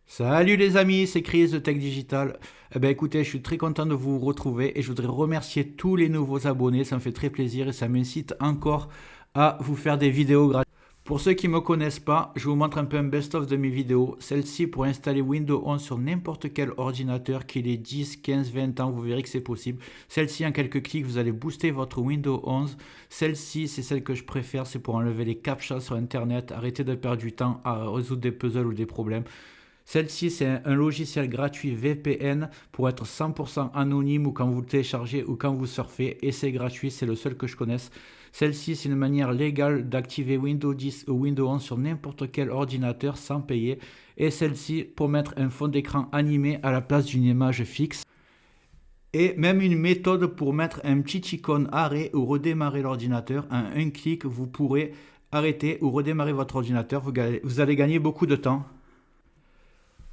Salut les amis, c'est Chris de Tech Digital. Eh ben écoutez, je suis très content de vous retrouver et je voudrais remercier tous les nouveaux abonnés, ça me fait très plaisir et ça m'incite encore à vous faire des vidéos gratuites. Pour ceux qui ne me connaissent pas, je vous montre un peu un best-of de mes vidéos. Celle-ci pour installer Windows 11 sur n'importe quel ordinateur, qu'il ait 10, 15, 20 ans, vous verrez que c'est possible. Celle-ci, en quelques clics, vous allez booster votre Windows 11. Celle-ci, c'est celle que je préfère, c'est pour enlever les captchas sur Internet, arrêter de perdre du temps à résoudre des puzzles ou des problèmes. Celle-ci, c'est un logiciel gratuit VPN pour être 100% anonyme ou quand vous le téléchargez ou quand vous surfez. Et c'est gratuit, c'est le seul que je connaisse. Celle-ci, c'est une manière légale d'activer Windows 10 ou Windows 11 sur n'importe quel ordinateur sans payer. Et celle-ci, pour mettre un fond d'écran animé à la place d'une image fixe. Et même une méthode pour mettre un petit icône arrêt ou redémarrer l'ordinateur. En un clic, vous pourrez arrêter ou redémarrer votre ordinateur. Vous allez gagner beaucoup de temps.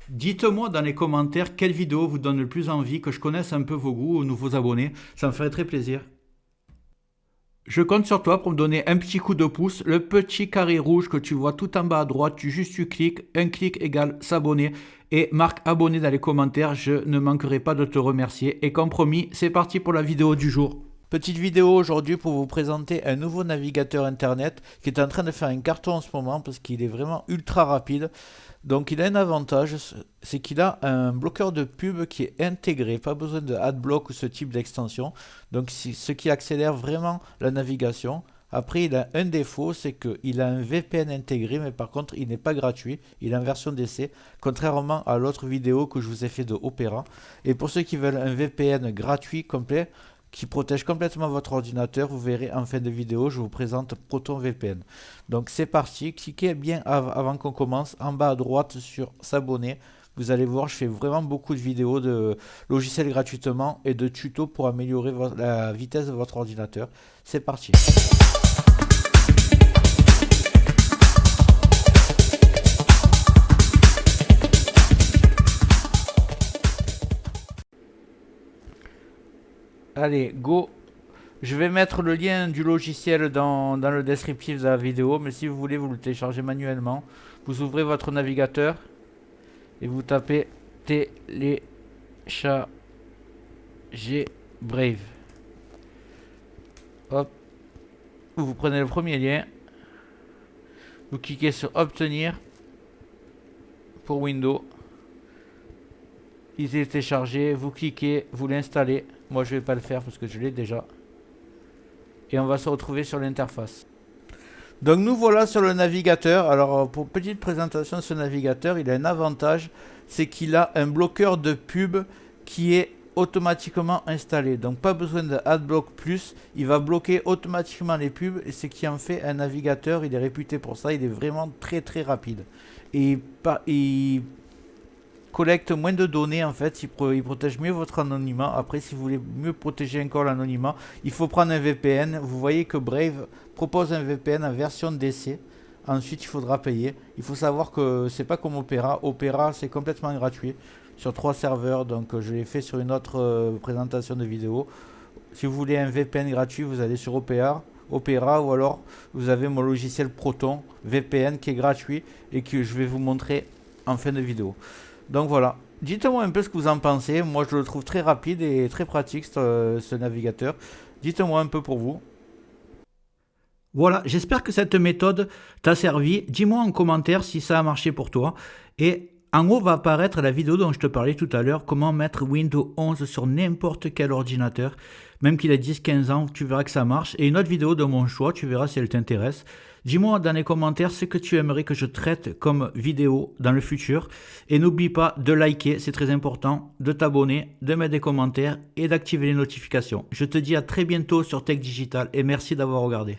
Dites-moi dans les commentaires quelle vidéo vous donne le plus envie, que je connaisse un peu vos goûts ou nouveaux abonnés, ça me ferait très plaisir. Je compte sur toi pour me donner un petit coup de pouce, le petit carré rouge que tu vois tout en bas à droite, tu cliques, un clic égale s'abonner et marque abonné dans les commentaires, je ne manquerai pas de te remercier. Et comme promis, c'est parti pour la vidéo du jour. Petite vidéo aujourd'hui pour vous présenter un nouveau navigateur internet qui est en train de faire un carton en ce moment parce qu'il est vraiment ultra rapide. Donc il a un avantage, c'est qu'il a un bloqueur de pub qui est intégré, pas besoin de AdBlock ou ce type d'extension. Donc ce qui accélère vraiment la navigation. Après il a un défaut, c'est qu'il a un VPN intégré, mais par contre il n'est pas gratuit, il est en version d'essai, contrairement à l'autre vidéo que je vous ai fait de Opera. Et pour ceux qui veulent un VPN gratuit complet, qui protège complètement votre ordinateur, vous verrez en fin de vidéo, je vous présente ProtonVPN. Donc c'est parti, cliquez bien avant qu'on commence, en bas à droite sur s'abonner. Vous allez voir, je fais vraiment beaucoup de vidéos de logiciels gratuitement et de tutos pour améliorer la vitesse de votre ordinateur. C'est parti. Allez, go. Je vais mettre le lien du logiciel dans le descriptif de la vidéo, mais si vous voulez, vous le téléchargez manuellement. Vous ouvrez votre navigateur et vous tapez télécharger Brave. Hop. Vous prenez le premier lien. Vous cliquez sur obtenir pour Windows. Il est téléchargé. Vous cliquez, vous l'installez. Moi, je ne vais pas le faire parce que je l'ai déjà. Et on va se retrouver sur l'interface. Donc nous voilà sur le navigateur. Alors pour petite présentation de ce navigateur, il a un avantage, c'est qu'il a un bloqueur de pub qui est automatiquement installé. Donc pas besoin de AdBlock Plus, il va bloquer automatiquement les pubs et ce qui en fait un navigateur, il est réputé pour ça, il est vraiment très rapide. Et il collecte moins de données en fait, il protège mieux votre anonymat. Après si vous voulez mieux protéger encore l'anonymat, il faut prendre un VPN. Vous voyez que Brave propose un VPN en version d'essai. Ensuite il faudra payer. Il faut savoir que c'est pas comme Opera. Opera c'est complètement gratuit sur 3 serveurs, donc je l'ai fait sur une autre présentation de vidéo. Si vous voulez un VPN gratuit, vous allez sur Opera ou alors vous avez mon logiciel Proton VPN qui est gratuit et que je vais vous montrer en fin de vidéo. Donc voilà, dites-moi un peu ce que vous en pensez. Moi je le trouve très rapide et très pratique ce navigateur. Dites-moi un peu pour vous. Voilà, j'espère que cette méthode t'a servi. Dis-moi en commentaire si ça a marché pour toi. Et en haut va apparaître la vidéo dont je te parlais tout à l'heure, comment mettre Windows 11 sur n'importe quel ordinateur. Même qu'il ait 10-15 ans, tu verras que ça marche. Et une autre vidéo de mon choix, tu verras si elle t'intéresse. Dis-moi dans les commentaires ce que tu aimerais que je traite comme vidéo dans le futur. Et n'oublie pas de liker, c'est très important, de t'abonner, de mettre des commentaires et d'activer les notifications. Je te dis à très bientôt sur Tech Digital et merci d'avoir regardé.